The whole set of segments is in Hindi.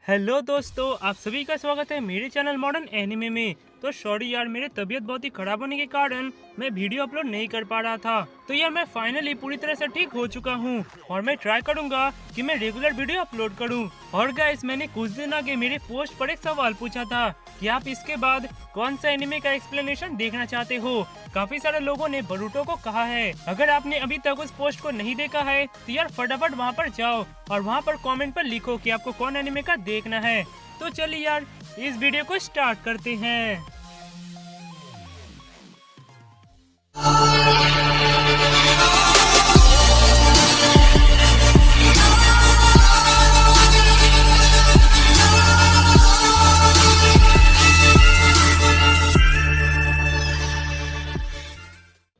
हेलो दोस्तों, आप सभी का स्वागत है मेरे चैनल मॉडर्न एनिमे में। तो सॉरी यार, मेरी तबीयत बहुत ही खराब होने के कारण मैं वीडियो अपलोड नहीं कर पा रहा था। तो यार मैं फाइनली पूरी तरह से ठीक हो चुका हूँ और मैं ट्राई करूंगा कि मैं रेगुलर वीडियो अपलोड करूँ। और गाइस, मैंने कुछ दिन आगे मेरे पोस्ट पर एक सवाल पूछा था कि आप इसके बाद कौन सा एनिमे का एक्सप्लेनेशन देखना चाहते हो। काफी सारे लोगों ने बोरुतो को कहा है। अगर आपने अभी तक उस पोस्ट को नहीं देखा है तो यार फटाफट वहाँ पर जाओ और वहाँ पर कमेंट पर लिखो कि आपको कौन एनिमे का देखना है। तो चलिए यार इस वीडियो को स्टार्ट करते हैं।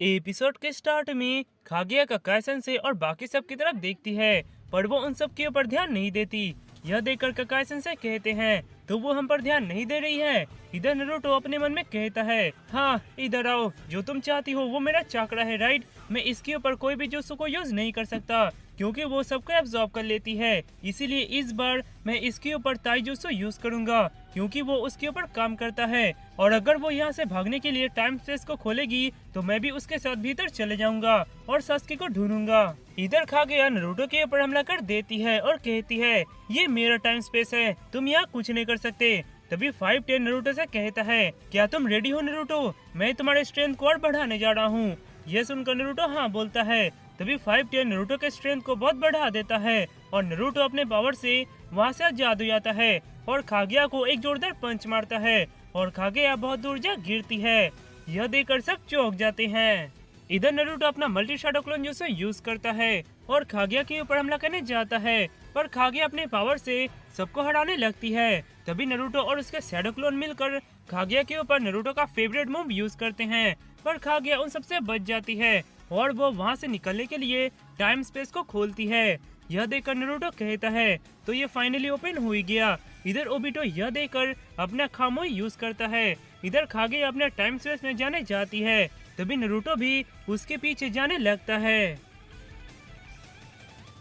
एपिसोड के स्टार्ट में खागिया ककाई सेंसेई और बाकी सब की तरफ देखती है, पर वो उन सब के ऊपर ध्यान नहीं देती। यह देखकर ककाई सेंसेई कहते हैं तो वो हम पर ध्यान नहीं दे रही है। इधर नारुतो अपने मन में कहता है, हाँ इधर आओ, जो तुम चाहती हो वो मेरा चाकरा है राइट। मैं इसके ऊपर कोई भी जुत्सु को यूज नहीं कर सकता क्योंकि वो सबको एब्जॉर्ब कर लेती है। इसीलिए इस बार मैं इसके ऊपर ताइजुत्सु यूज करूंगा क्योंकि वो उसके ऊपर काम करता है। और अगर वो यहाँ से भागने के लिए टाइम स्पेस को खोलेगी तो मैं भी उसके साथ भीतर चले जाऊंगा और सास्के को ढूंढूंगा। इधर खागिया नारुतो के ऊपर हमला कर देती है और कहती है, ये मेरा टाइम स्पेस है, तुम यहाँ कुछ नहीं कर सकते। तभी 510 नारुतो से कहता है, क्या तुम रेडी हो नारुतो? मैं तुम्हारे स्ट्रेंथ को और बढ़ाने जा रहा हूँ। यह सुनकर नारुतो हाँ बोलता है। तभी 510 नारुतो के स्ट्रेंथ को बहुत बढ़ा देता है और नारुतो अपने पावर से वहाँ से आजाद हो जाता है और खागिया को एक जोरदार पंच मारता है और खागिया बहुत दूर जा गिरती है। यह देखकर सब चौंक जाते हैं। इधर नारुतो अपना multi shadow clone jutsu use करता है और खागिया के ऊपर हमला करने जाता है, पर खागिया अपने पावर से सबको हराने लगती है। तभी नारुतो और उसके शैडो क्लोन मिलकर खागिया के ऊपर नारुतो का फेवरेट मूव यूज करते हैं, पर खागिया उन सबसे बच जाती है और वो वहाँ से निकलने के लिए टाइम स्पेस को खोलती है। यह देखकर नारुतो कहता है, तो ये फाइनली ओपन हो गया। इधर ओबिटो यह देखकर अपना खामोई यूज करता है। इधर खागिया अपने टाइम स्पेस में जाने जाती है, तभी नारुतो भी उसके पीछे जाने लगता है।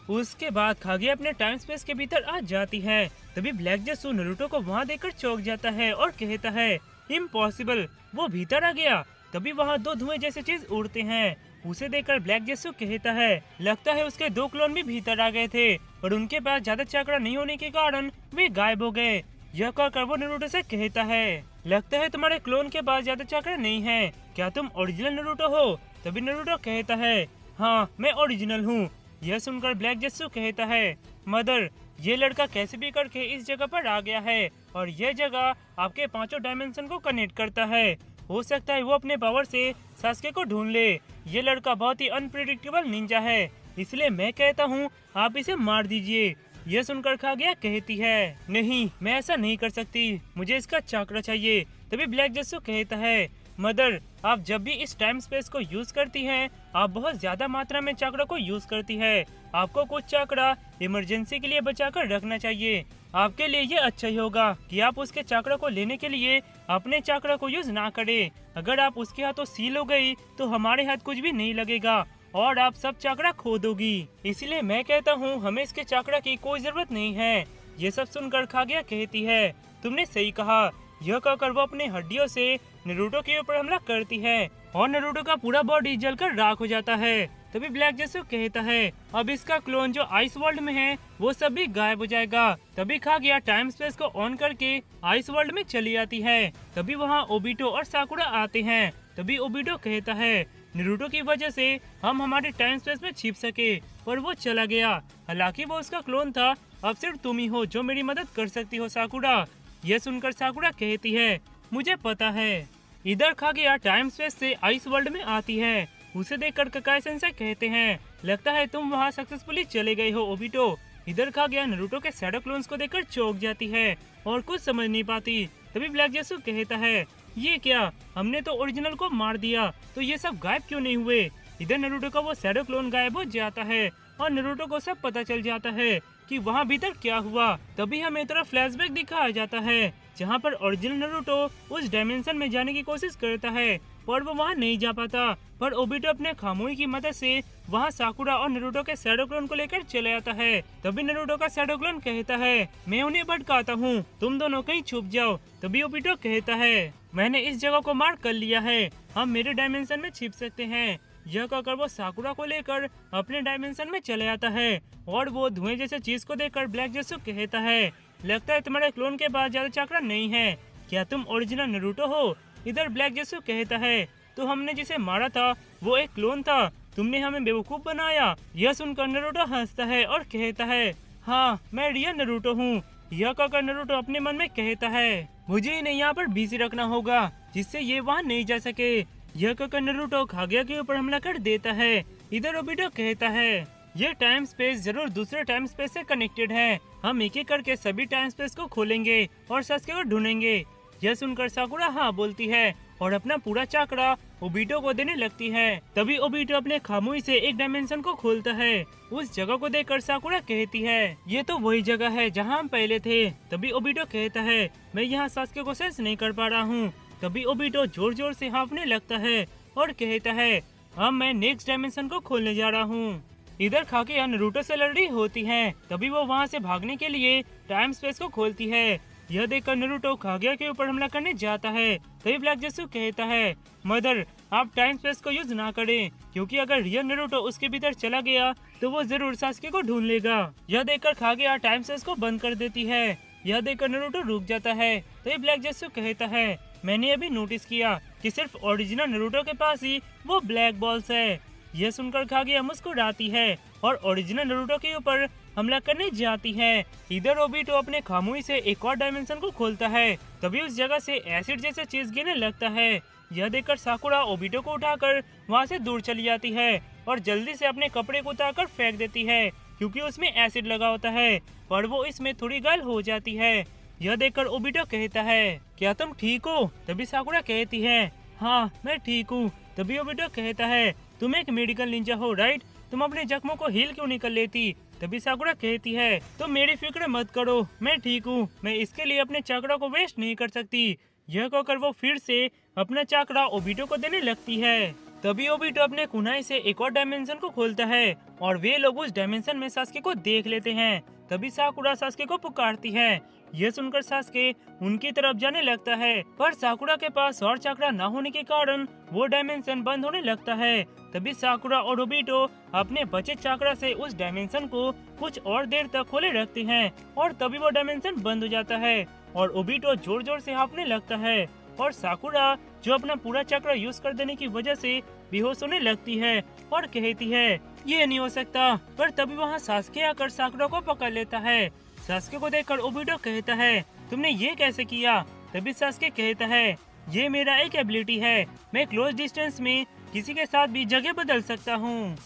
उसके बाद खागिया अपने टाइम स्पेस के भीतर आ जाती है। तभी ब्लैक जस्सू नारुतो को वहाँ देखकर चौंक जाता है और कहता है, इम्पॉसिबल, वो भीतर आ गया। तभी वहाँ दो धुएं जैसे चीज उड़ते हैं। उसे देखकर ब्लैक जस्सू कहता है, लगता है उसके दो क्लोन भी भीतर आ गए थे और उनके पास ज्यादा चक्रा नहीं होने के कारण वे गायब हो गए। यह कहकर वो नारुतो से कहता है, लगता है तुम्हारे क्लोन के पास ज्यादा चक्रा नहीं है, क्या तुम ओरिजिनल नारुतो हो? तभी नारुतो कहता है, हाँ मैं ओरिजिनल हूँ। यह सुनकर ब्लैक जस्सू कहता है, मदर, ये लड़का कैसे भी करके इस जगह पर आ गया है और यह जगह आपके पांचों डायमेंशन को कनेक्ट करता है। हो सकता है वो अपने पावर से सास्के को ढूंढ ले। ये लड़का बहुत ही अनप्रेडिक्टेबल निंजा है, इसलिए मैं कहता हूँ आप इसे मार दीजिए। यह सुनकर खागिया कहती है, नहीं मैं ऐसा नहीं कर सकती, मुझे इसका चाकरा चाहिए। तभी ब्लैक जस्सू कहता है, मदर, आप जब भी इस टाइम स्पेस को यूज करती हैं, आप बहुत ज्यादा मात्रा में चाकरा को यूज करती है। आपको कुछ चाकरा इमरजेंसी के लिए बचाकर रखना चाहिए। आपके लिए ये अच्छा ही होगा कि आप उसके चाकरा को लेने के लिए अपने चाकरा को यूज ना करें। अगर आप उसके हाथों सील हो गई तो हमारे हाथ कुछ भी नहीं लगेगा और आप सब चाकरा खो दोगी। इसलिए मैं कहता हूँ हमें इसके चाकरा की कोई जरूरत नहीं है। ये सब सुनकर खागिया कहती है, तुमने सही कहा। यह कहकर वो अपने हड्डियों से नारुतो के ऊपर हमला करती है और नारुतो का पूरा बॉडी जलकर राख हो जाता है। तभी ब्लैक जस्सू कहता है, अब इसका क्लोन जो आइस वर्ल्ड में है वो सब भी गायब हो जाएगा। तभी खागिया टाइम स्पेस को ऑन करके आइस वर्ल्ड में चली आती है। तभी वहाँ ओबिटो और साकुरा आते हैं। तभी ओबिटो कहता है, नारुतो की वजह से हम हमारे टाइम स्पेस में छिप सके, पर वो चला गया। हालांकि वो उसका क्लोन था, अब सिर्फ तुम ही हो जो मेरी मदद कर सकती हो साकुरा। यह सुनकर साकुरा कहती है, मुझे पता है। इधर खागिया टाइम स्पेस से आइस वर्ल्ड में आती है। उसे देखकर ककाई सेंसेई कहते हैं, लगता है तुम वहाँ सक्सेसफुली चले गए हो ओबिटो। इधर खागिया नारुतो के शैडो क्लोन्स को देखकर चौंक जाती है और कुछ समझ नहीं पाती। तभी ब्लैक जस्सू कहता है, ये क्या, हमने तो ओरिजिनल को मार दिया, तो ये सब गायब क्यों नहीं हुए? इधर नारुतो का वो शैडो क्लोन गायब हो जाता है और नारुतो को सब पता चल जाता है कि वहाँ भीतर क्या हुआ। तभी हमें तरफ फ्लैशबैक दिखाया जाता है जहाँ पर ओरिजिनल नारुतो उस डायमेंशन में जाने की कोशिश करता है पर वो वहाँ नहीं जा पाता। पर ओबिटो अपने खामोई की मदद से वहाँ साकुरा और नारुतो के शैडो क्लोन को लेकर चले आता है। तभी नारुतो का शैडो क्लोन कहता है मैं उन्हें भटकाता हूँ, तुम दोनों कहीं छुप जाओ। तभी ओबिटो कहता है मैंने इस जगह को मार्क कर लिया है, हम मेरे डायमेंशन में छिप सकते हैं। यह कहकर वो साकुरा को लेकर अपने डायमेंशन में चले आता है और वो धुएं जैसे चीज को देखकर ब्लैक जेसु कहता है लगता है तुम्हारे क्लोन के पास ज्यादा चक्रा नहीं है, क्या तुम ओरिजिनल नारुतो हो? इधर ब्लैक जेसु कहता है तो हमने जिसे मारा था वो एक क्लोन था, तुमने हमें बेवकूफ बनाया। यह सुनकर नारुतो हंसता है और कहता है हाँ मैं रियल नारुतो हूँ। यह कहकर नारुतो अपने मन में कहता है मुझे इन्हें यहाँ पर बिजी रखना होगा जिससे ये वहाँ नहीं जा सके। यह कहकर नारुतो कागुया के ऊपर हमला कर देता है। इधर ओबिटो कहता है ये टाइम स्पेस जरूर दूसरे टाइम स्पेस से कनेक्टेड है, हम एक एक करके सभी टाइम स्पेस को खोलेंगे और सास्के को ढूंढेंगे। यह सुनकर साकुरा हाँ बोलती है और अपना पूरा चाकरा ओबिटो को देने लगती है। तभी ओबिटो अपने खामोई से एक डायमेंशन को खोलता है। उस जगह को देखकर साकुरा कहती है ये तो वही जगह है जहाँ हम पहले थे। तभी ओबिटो कहता है मैं यहाँ सास्के को सेंस नहीं कर पा रहा हूँ। तभी ओबिटो जोर जोर से हाँफने लगता है और कहता है अब मैं नेक्स्ट डायमेंशन को खोलने जा रहा हूँ। इधर कागुया नारुतो से लड़ रही होती है। तभी वो वहाँ से भागने के लिए टाइम स्पेस को खोलती है। यह देखकर नारुतो कागुया के ऊपर हमला करने जाता है। तभी ब्लैक जेसु कहता है मदर आप टाइम स्पेस को यूज ना करें क्योंकि अगर रियल नारुतो उसके भीतर चला गया तो वो जरूर सास्के को ढूंढ लेगा। यह देखकर कागुया टाइम स्पेस को बंद कर देती है। यह देखकर नारुतो रुक जाता है। तभी ब्लैक जेसु कहता है मैंने अभी नोटिस किया कि सिर्फ ओरिजिनल नारुतो के पास ही वो ब्लैक बॉल्स है। यह सुनकर कागुया मुस्कुराती है और ओरिजिनल नारुतो के ऊपर हमला करने जाती है। इधर ओबिटो अपने खामोई से एक और डायमेंशन को खोलता है। तभी उस जगह से एसिड जैसे चीज गिरने लगता है। यह देखकर साकुरा ओबिटो को उठाकर वहां से दूर चली जाती है और जल्दी से अपने कपड़े को उतारकर फेंक देती है क्योंकि उसमें एसिड लगा होता है, पर वो इसमें थोड़ी घायल हो जाती है। यह देखकर ओबिटो कहता है क्या तुम ठीक हो? तभी साकुरा कहती है हाँ मैं ठीक हूँ। तभी ओबिटो कहता है तुम एक मेडिकल निंजा हो राइट, तुम अपने जख्मों को हील क्यों नहीं कर लेती? तभी साकुरा कहती है तुम मेरी फिक्र मत करो, मैं ठीक हूँ, मैं इसके लिए अपने चक्रा को वेस्ट नहीं कर सकती। यह कहकर वो फिर से अपना चक्रा ओबिटो को देने लगती है। तभी ओबिटो अपने कुनाई से एक और डायमेंशन को खोलता है और वे लोग उस डायमेंशन में सास्के को देख लेते हैं। तभी साकुरा सास्के को पुकारती है। यह सुनकर सास्के उनकी तरफ जाने लगता है पर साकुरा के पास और चक्रा न होने के कारण वो डायमेंशन बंद होने लगता है। तभी साकुरा और ओबिटो अपने बचे चक्रा से उस डायमेंशन को कुछ और देर तक खोले रखते हैं और तभी वो डायमेंशन बंद हो जाता है और ओबिटो जोर जोर से हाँफने लगता है और साकुरा जो अपना पूरा चक्र यूज कर देने की वजह से बेहोश होने लगती है और कहती है ये नहीं हो सकता। पर तभी वहाँ सास्के आकर साकुरा को पकड़ लेता है। सास्के को देखकर ओबिटो कहता है तुमने ये कैसे किया? तभी सास्के कहता है ये मेरा एक एबिलिटी है, मैं क्लोज डिस्टेंस में किसी के साथ भी जगह बदल सकता हूँ।